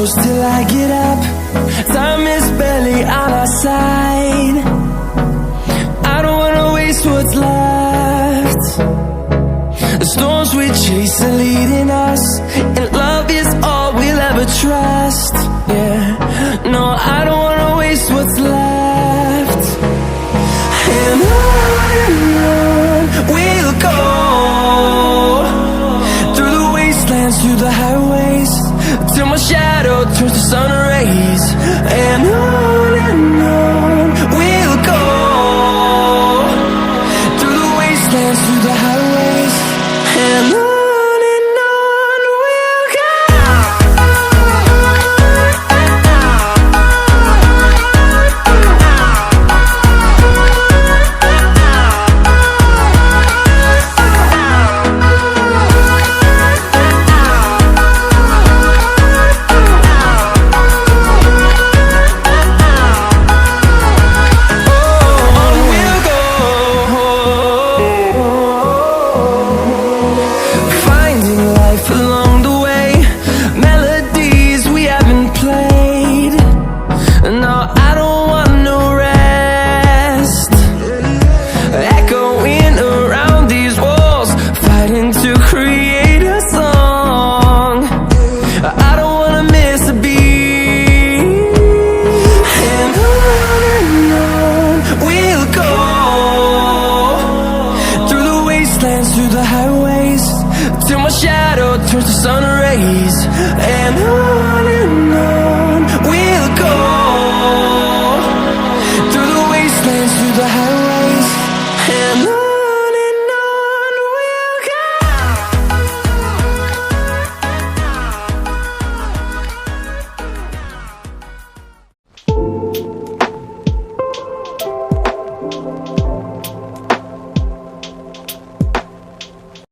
close till I get up. Time is barely on our side. I don't wanna waste what's left. The storms we chase are leading us, and love is all we'll ever trust. Yeah, no, I don't wanna waste what's left. And on we'll go, through the wastelands, through the highways, till my shadow turns to sun rays. And on we'll go, through the wastelands, through the highways, and on we'll go. Through the highways, till my shadow turns to sun rays. And on we'll go, through the wastelands, through the highways, and on we'll go.